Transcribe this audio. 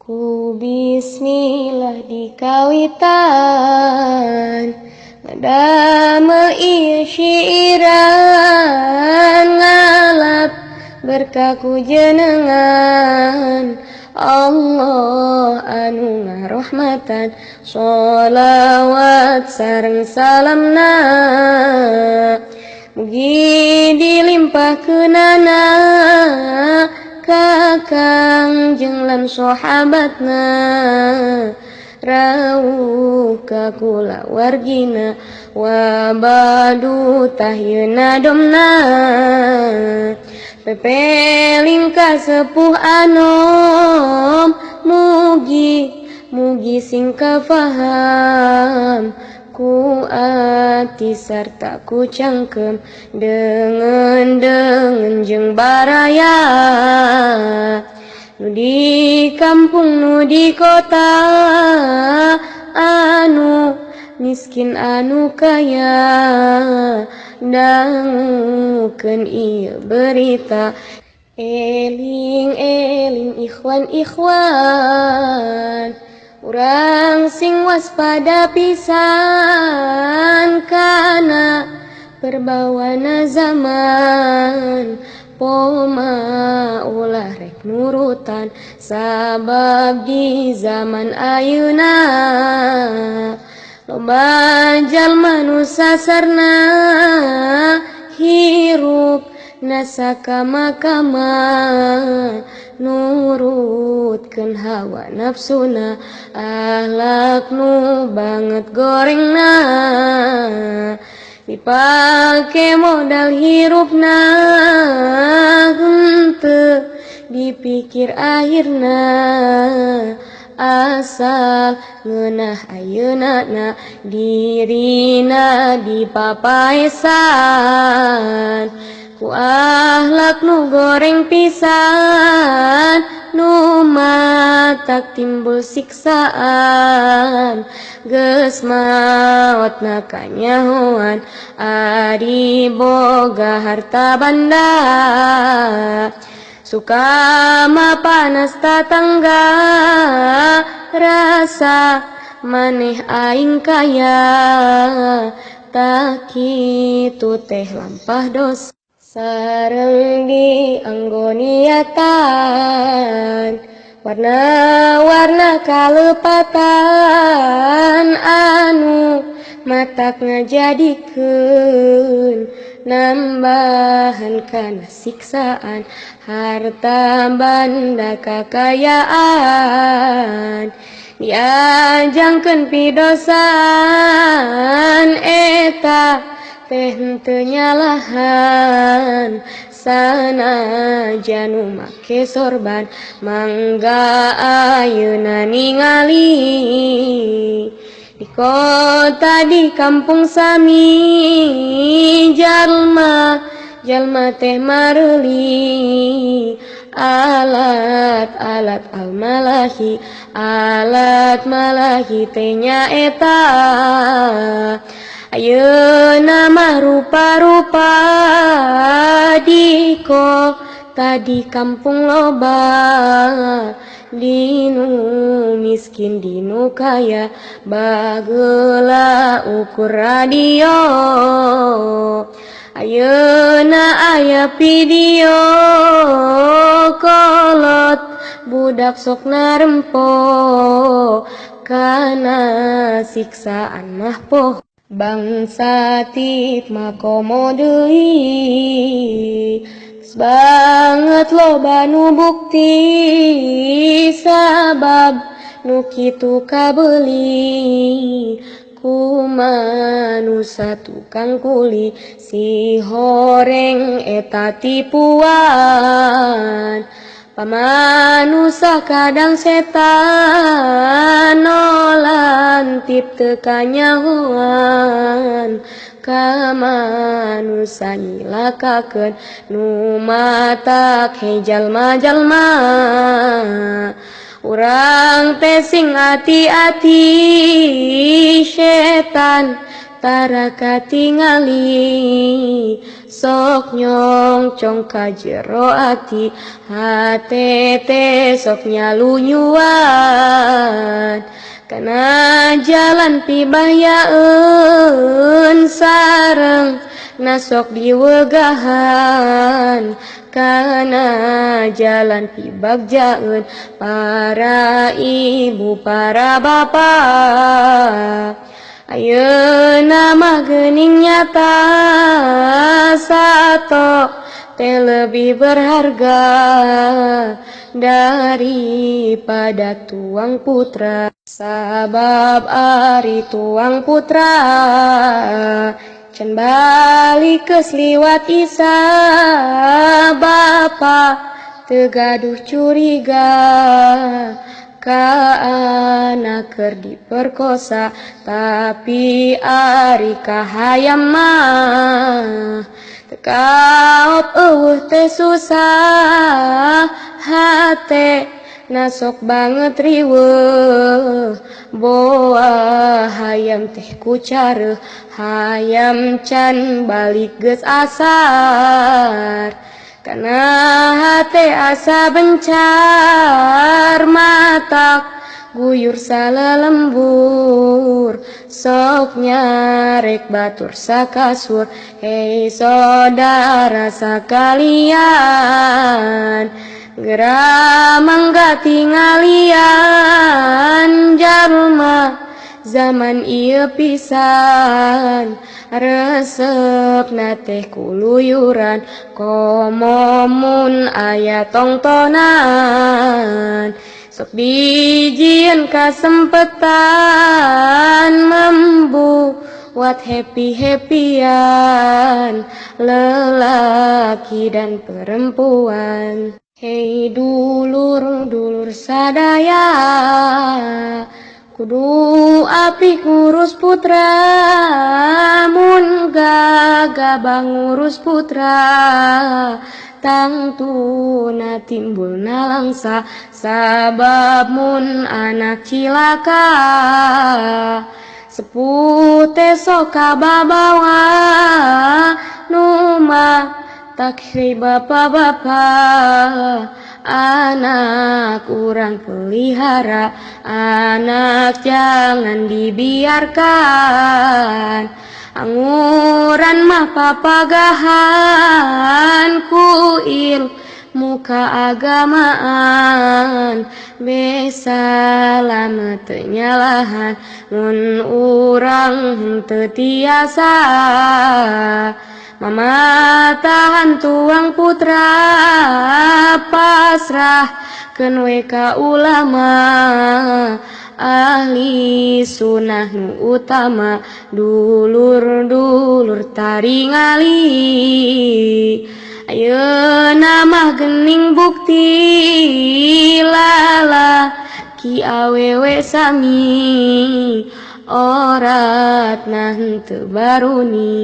Ku bismillah di kawitan ngadame ieu syairan ngalap berkaku jenengan Allah anu ngarahmatan sholawat sareng salamna mugi dilimpahkeunana ka Kangjeng lan sahabatna rawuh ka kula wargina wa badu tahyeuna domna pepeling ka sepuh anom mugi sing kafaham ku ati sarta ku cangkem dengan jeung baraya nu di kampung nu di kota anu miskin anu kaya dangukeun ieu berita eling ikhwan urang sing waspada pisan kana perbawana zaman poma ulah rek nurutan sabab di zaman ayeuna loba jalma nu sasarna hirup nasakama-kama nurutkeun hawa nafsuna ahlak nu banget gorengna dipake modal hirupna henteu dipikir akhirna asal ngeunah ayeunana dirina dipapaesan ku ahlak nu goreng pisan nu matak timbul siksaan geus maotna kanyahoan ari boga harta banda suka mapanas tatangga rasa maneh aing kaya tak kitu teh lampah dosa sareng dianggo niatan warna-warna kalepatan anu matak ngajadikeun nambahan kana siksaan harta banda kakayaan diajangkeun pidosan eta teh henteu nyalahan sanajan nu make sorban mangga ayeuna ningali di kota di kampung sami jalma teh mareuli alat malahi teh nyaeta ayeuna mah rupa-rupa di kota di kampung loba dinu miskin dinu kaya bageula ukur radio ayeuna aya video kolot budak sok narempo kana siksaan mah poho bangsa tit makomo deui banget loba nu bukti sabab nu kitu kabeuli ku manusa tukang kuli si horeng eta tipuan pamanusa kadang setan nolantip teu kanyahoan ka manusa nyilakakeun nu matak he jalma-jalma urang teh sing ati-ati setan tara katingali sok nyongcong ka jero ati hate teh sok nyalunyuan kana jalan pibayaeun sareng nasok diwegahan kana jalan pibagjaeun para ibu para bapak ayeuna mah geuning nyata sato teh lebih berharga daripada tuang putra sabab ari tuang putra can balik geus liwat isa bapa teu gaduh curiga ka anak keur diperkosa tapi ari kahayam mah teu kaot eueuh teh susah hate nasok banget riweuh boa hayam teh kucareuh hayam can balik geus asar kana hate asa bencar matak guyur salelembur sok nyarek batur sakasur hei saudara sakalian geura mangga tinggalian jalma zaman ieu pisan resepna teh kuluyuran komo mun aya tongtonan sok dijieun kasempetan membuat happy-happyan lelaki dan perempuan. Hei dulur-dulur sadaya kudu apik ngurus putra mun gagabah ngurus putra tangtuna timbulna langsa sabab mun anak cilaka sepuh teh sok kababawa numa takhri bapa-bapa anak urang pelihara anak jangan dibiarkan anguran mah papagahan ku ilmu keagamaan besalamet teu nyalahan mun urang teu tiasa mamatahan tuang putra pasrahkeun we ka ulama ahli sunnah nu utama dulur-dulur taringali ayeuna mah geuning bukti lalaki awewe sami oratna henteu baruni.